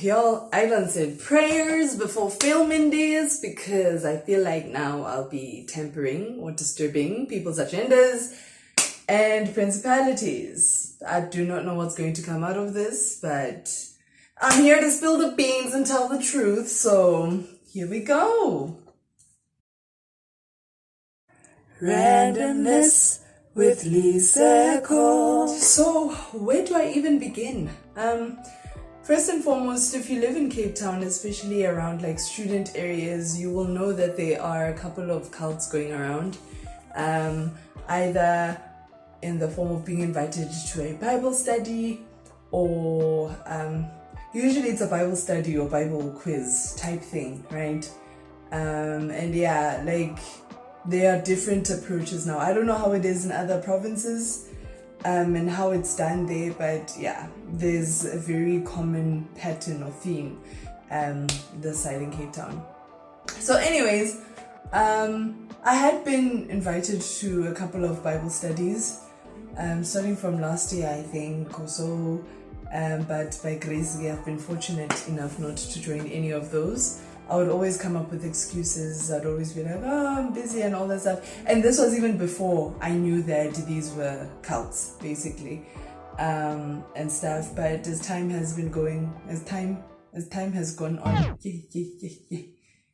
Y'all, I done said prayers before filming this because I feel like now I'll be tampering or disturbing people's agendas and principalities. I do not know what's going to come out of this, but I'm here to spill the beans and tell the truth, so here we go. Randomness with Lisa Cole. So, where do I even begin? First and foremost, if you live in Cape Town, especially around like student areas, you will know that there are a couple of cults going around. Either in the form of being invited to a Bible study, or usually it's a Bible study or Bible quiz type thing, right? And yeah, like there are different approaches now. I don't know how it is in other provinces and how it's done there, but yeah, there's a very common pattern or theme this side in Cape Town. So anyways, I had been invited to a couple of Bible studies starting from last year, I think, or so, but by grace I've been fortunate enough not to join any of those. I would always come up with excuses. I'd always be like, oh, I'm busy and all that stuff. And this was even before I knew that these were cults, basically, and stuff. But as time has been going, as time has gone on,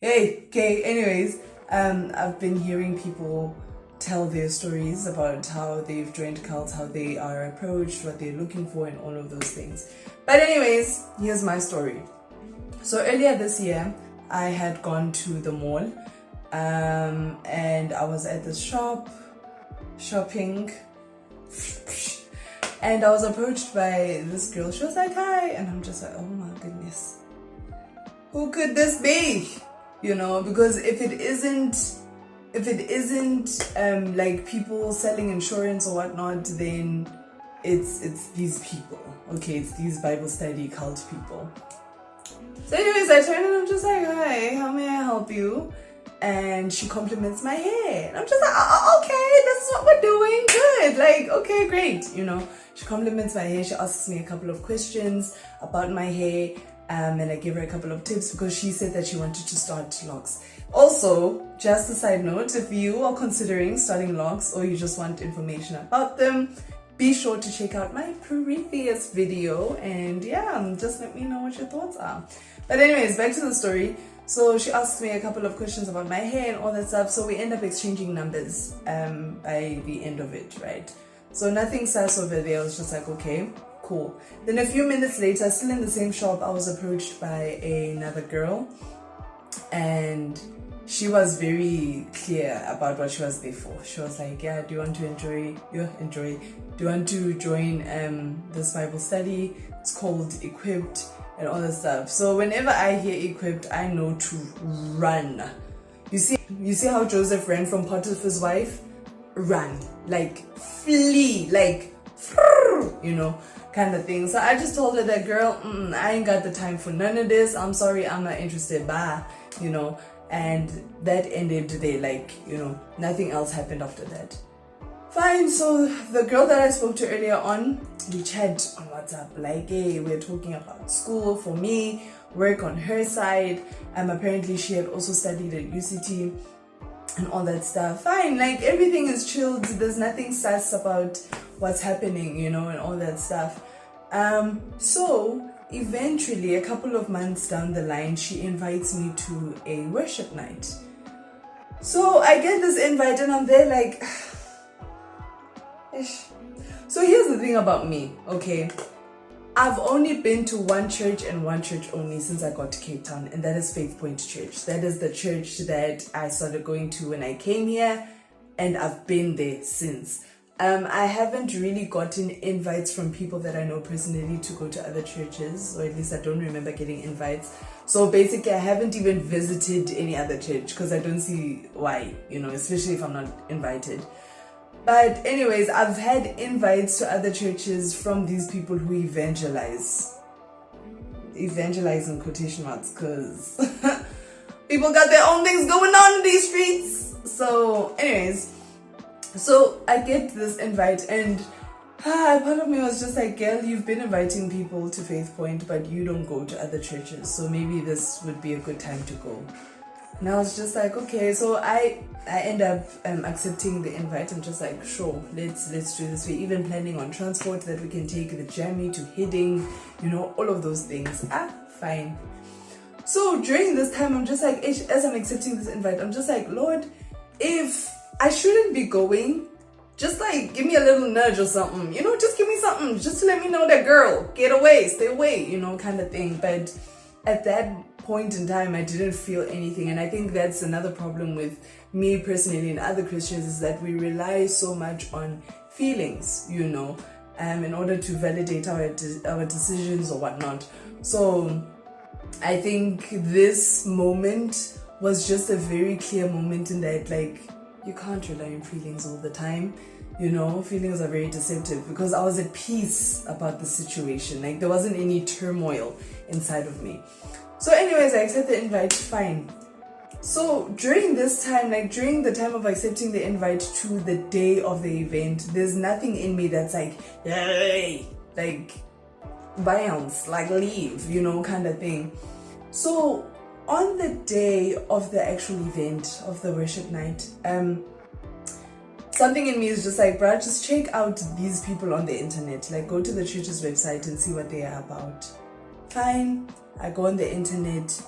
anyways, I've been hearing people tell their stories about how they've joined cults, how they are approached, what they're looking for, and all of those things. But anyways, here's my story. So earlier this year, I had gone to the mall and I was at this shopping, and I was approached by this girl. She was like, hi, and I'm just like, oh my goodness, who could this be? You know, because if it isn't like people selling insurance or whatnot, then it's these people. Okay, it's these Bible study cult people. So anyways, I turned and I'm just like, hi, how may I help you? And she compliments my hair. And I'm just like, oh, okay, this is what we're doing. Good. Like, okay, great. You know, she compliments my hair. She asks me a couple of questions about my hair. And I give her a couple of tips because she said that she wanted to start locks. Also, just a side note, if you are considering starting locks or you just want information about them, be sure to check out my previous video and yeah, just let me know what your thoughts are. But anyways, back to the story. So she asked me a couple of questions about my hair and all that stuff. So we end up exchanging numbers by the end of it, right? So nothing sus over there. I was just like, okay, cool. Then a few minutes later, still in the same shop, I was approached by another girl, and she was very clear about what she was there for. She was like, yeah, do you want to do you want to join this Bible study? It's called Equipped and all that stuff. So whenever I hear Equipped, I know to run. You see how Joseph ran from Potiphar's wife? Run, like flee, like you know, kind of thing. So I just told her that, girl, I ain't got the time for none of this. I'm sorry, I'm not interested. Bye, you know. And that ended there. Like, you know, nothing else happened after that. Fine. So the girl that I spoke to earlier on, we chat on WhatsApp, like, hey, we're talking about school for me, work on her side. Apparently she had also studied at UCT and all that stuff. Fine, like everything is chilled. There's nothing sus about what's happening, you know, and all that stuff. So eventually, a couple of months down the line, she invites me to a worship night. So I get this invite and I'm there like, ish. So here's the thing about me, okay? I've only been to one church and one church only since I got to Cape Town, and that is Faith Point Church. That is the church that I started going to when I came here, and I've been there since. I haven't really gotten invites from people that I know personally to go to other churches, or at least I don't remember getting invites. So basically, I haven't even visited any other church because I don't see why, you know, especially if I'm not invited. But anyways, I've had invites to other churches from these people who evangelize. Evangelize in quotation marks, because people got their own things going on in these streets. So anyways, so I get this invite and part of me was just like, girl, you've been inviting people to Faith Point, but you don't go to other churches, so maybe this would be a good time to go. And I was just like, okay, so I end up accepting the invite. I'm just like, sure, let's do this. We're even planning on transport that we can take the journey to Hidding, all of those things. Fine. So during this time, I'm just like, as I'm accepting this invite, I'm just like, Lord, if I shouldn't be going, just like give me a little nudge or something, just give me something just to let me know that, girl, get away, stay away, kind of thing. But at that point in time, I didn't feel anything. And I think that's another problem with me personally and other Christians, is that we rely so much on feelings, in order to validate our decisions or whatnot. So I think this moment was just a very clear moment in that, like, you can't rely on feelings all the time. Feelings are very deceptive, because I was at peace about the situation. Like, there wasn't any turmoil inside of me. So anyways, I accept the invite, fine. So during this time, like during the time of accepting the invite to the day of the event, there's nothing in me that's like, hey, like bounce, like leave, kind of thing. So on the day of the actual event, of the worship night, something in me is just like, bruh, just check out these people on the internet. Like, go to the church's website and see what they are about. Fine. I go on the internet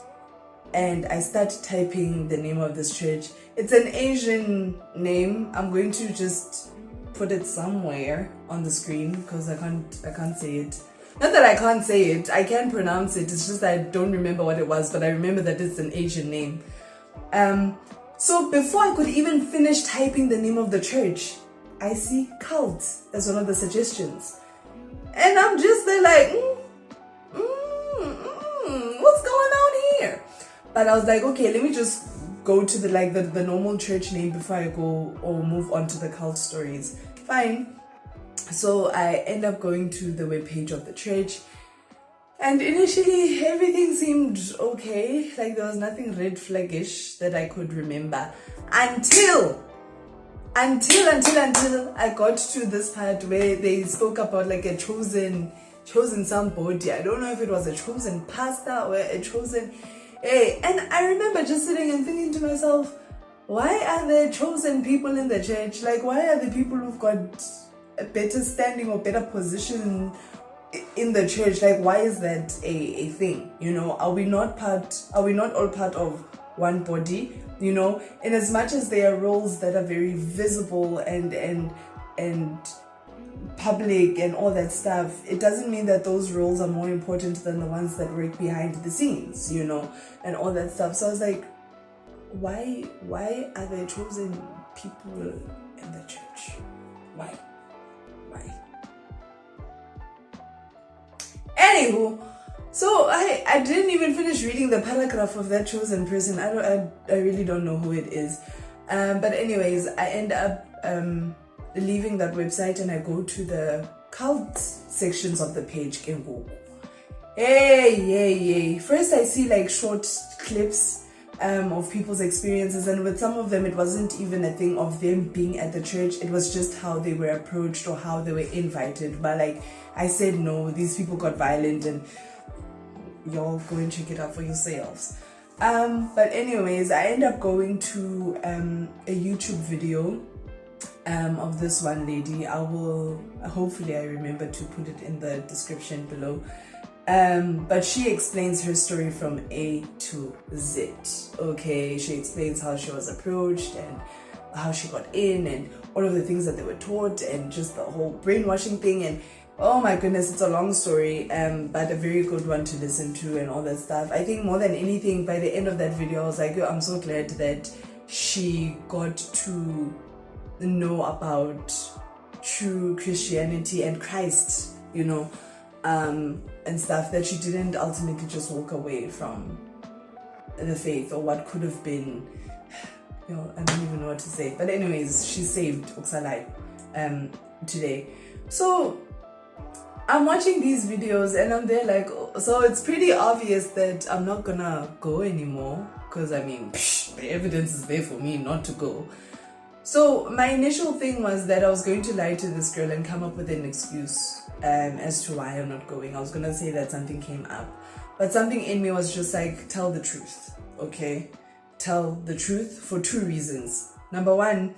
and I start typing the name of this church. It's an Asian name. I'm going to just put it somewhere on the screen because I can't say it. Not that I can't say it, I can pronounce it. It's just that I don't remember what it was, but I remember that it's an Asian name. So before I could even finish typing the name of the church, I see cult as one of the suggestions. And I'm just there like, what's going on here? But I was like, okay, let me just go to the normal church name before I go or move on to the cult stories. Fine. So I end up going to the webpage of the church, and initially everything seemed okay. Like, there was nothing red flaggish that I could remember until I got to this part where they spoke about like a chosen somebody. I don't know if it was a chosen pastor or a chosen, and I remember just sitting and thinking to myself, why are there chosen people in the church? Like, why are the people who've got a better standing or better position in the church? Like, why is that a thing? Are we not all part of one body? In as much as there are roles that are very visible and public and all that stuff, it doesn't mean that those roles are more important than the ones that work behind the scenes, and all that stuff. So I was like, why are there chosen people in the church? Why? Anywho, so I didn't even finish reading the paragraph of that chosen person. I really don't know who it is. But anyways, I end up leaving that website and I go to the cult sections of the page. Hey. First I see like short clips of people's experiences, and with some of them it wasn't even a thing of them being at the church. It was just how they were approached or how they were invited. But like, I said no, these people got violent, and y'all go and check it out for yourselves. But anyways, I end up going to a YouTube video of this one lady. Hopefully I remember to put it in the description below. But she explains her story from A to Z. Okay, she explains how she was approached and how she got in and all of the things that they were taught and just the whole brainwashing thing. And oh my goodness, it's a long story, but a very good one to listen to and all that stuff. I think more than anything, by the end of that video, I was like, yo, I'm so glad that she got to know about true Christianity and Christ, and stuff, that she didn't ultimately just walk away from the faith or what could have been, I don't even know what to say. But anyways, she's saved today. So I'm watching these videos and I'm there like, so it's pretty obvious that I'm not gonna go anymore, because I mean, the evidence is there for me not to go. So my initial thing was that I was going to lie to this girl and come up with an excuse as to why I'm not going. I was gonna say that something came up, but something in me was just like, tell the truth, okay? Tell the truth for two reasons. Number one,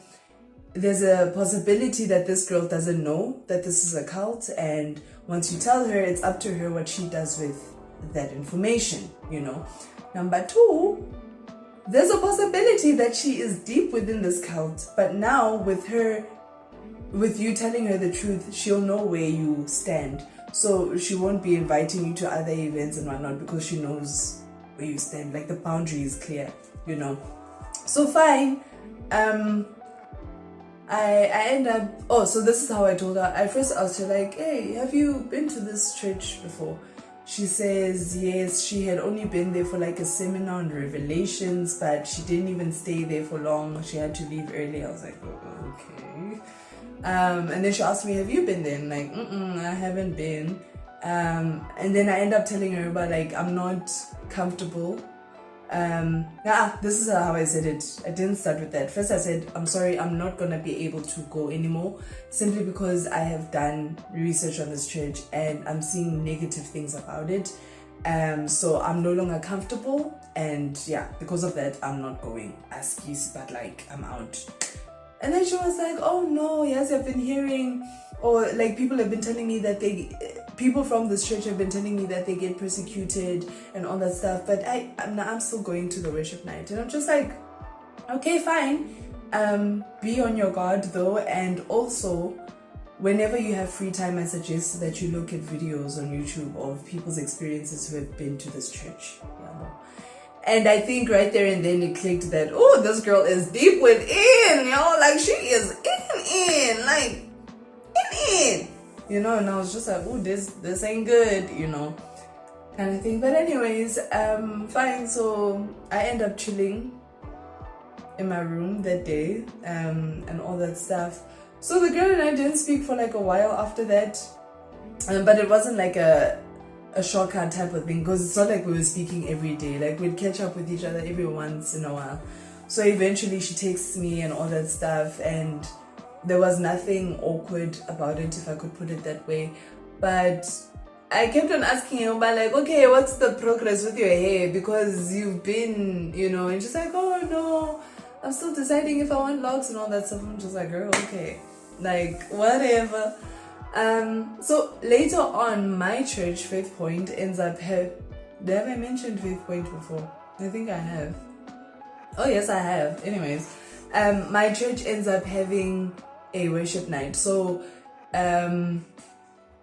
there's a possibility that this girl doesn't know that this is a cult, and once you tell her, it's up to her what she does with that information, you know. Number two, there's a possibility that she is deep within this cult, but now with you telling her the truth, she'll know where you stand. So she won't be inviting you to other events and whatnot because she knows where you stand. Like the boundary is clear, you know. So fine. I end up, so this is how I told her. I first asked her like, hey, have you been to this church before? She says yes, she had only been there for like a seminar on Revelations, but she didn't even stay there for long. She had to leave early. I was like, oh, okay. And then she asked me, have you been there? I'm like, I haven't been. And then I end up telling her about like, I'm not comfortable. This is how I said it. I didn't start with that. First I said, I'm sorry, I'm not gonna be able to go anymore, simply because I have done research on this church and I'm seeing negative things about it. So I'm no longer comfortable, and yeah, because of that, I'm not going. Excuse, but like, I'm out. And then she was like, oh no, yes, I've been hearing, or like people have been telling me that people from this church have been telling me that they get persecuted and all that stuff, but I'm still going to the worship night. And I'm just like, okay, fine. Be on your guard though, and also whenever you have free time, I suggest that you look at videos on YouTube of people's experiences who have been to this church. And I think right there and then it clicked that, oh, this girl is deep within, like she is in, and I was just like, oh, this ain't good, kind of thing. But anyways, fine. So I end up chilling in my room that day, and all that stuff. So the girl and I didn't speak for like a while after that, but it wasn't like a shortcut type of thing, because it's not like we were speaking every day. Like we'd catch up with each other every once in a while. So eventually she texts me and all that stuff, and there was nothing awkward about it, if I could put it that way. But I kept on asking her about like, okay, what's the progress with your hair? Because you've been, and she's like, oh no, I'm still deciding if I want locks and all that stuff. I'm just like, girl, okay, like whatever. So later on, my church, Faith Point, ends up have I mentioned Faith Point before? I think I have. Oh yes, I have. Anyways, my church ends up having a worship night. So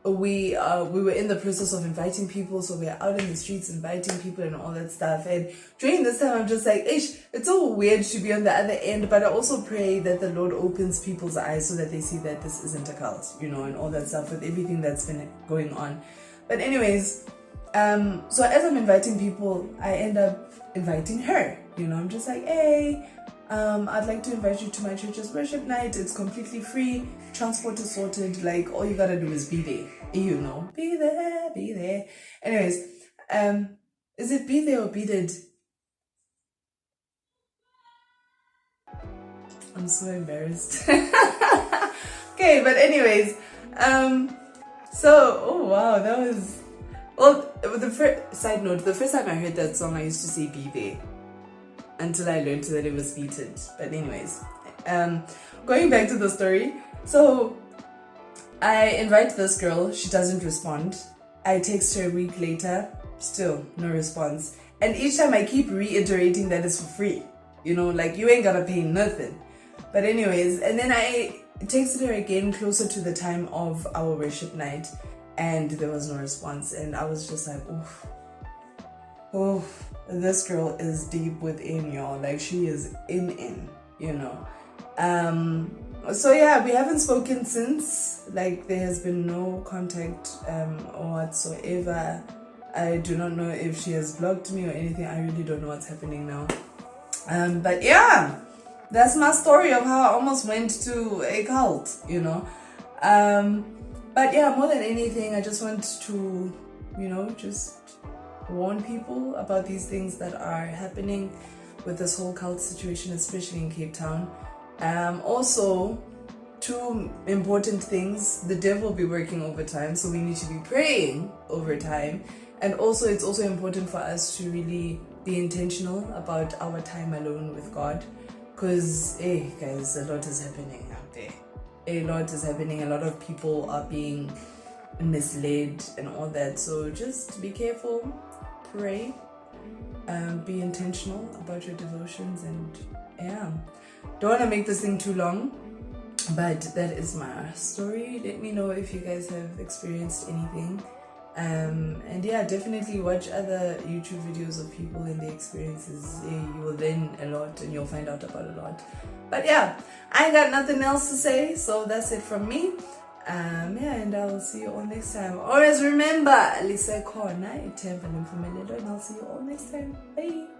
we were in the process of inviting people, so we are out in the streets inviting people and all that stuff. And during this time, I'm just like, it's so weird to be on the other end, but I also pray that the Lord opens people's eyes so that they see that this isn't a cult, and all that stuff with everything that's been going on. But anyways, so as I'm inviting people, I end up inviting her. I'm just like, hey, I'd like to invite you to my church's worship night. It's completely free. Transport is sorted. Like, all you gotta do is be there. Be there. Anyways, is it be there or be dead? I'm so embarrassed. Okay, but anyways, oh wow, that was, the first side note, the first time I heard that song, I used to say be there, until I learned that it was beaten. But anyways, going back to the story. So I invite this girl, she doesn't respond. I text her a week later, still no response. And each time I keep reiterating that it's for free. Like you ain't gotta pay nothing. But anyways, and then I texted her again closer to the time of our worship night, and there was no response. And I was just like, oof, this girl is deep within, y'all. Like she is in. So yeah, we haven't spoken since. Like there has been no contact or whatsoever. I do not know if she has blocked me or anything. I really don't know what's happening now. But yeah, that's my story of how I almost went to a cult, But yeah, more than anything, I just want to, just warn people about these things that are happening with this whole cult situation, especially in Cape Town. Also, two important things: the devil will be working overtime, so we need to be praying overtime. And also, it's also important for us to really be intentional about our time alone with God, because hey guys, a lot is happening out there. A lot is happening. A lot of people are being misled and all that. So just be careful, pray, be intentional about your devotions, and yeah, don't want to make this thing too long, but that is my story. Let me know if you guys have experienced anything. And yeah, definitely watch other YouTube videos of people and their experiences. You will learn a lot and you'll find out about a lot. But yeah, I ain't got nothing else to say, so that's it from me. Yeah, and I'll see you all next time. Always remember, Lisa Corner, and I'll see you all next time. Bye.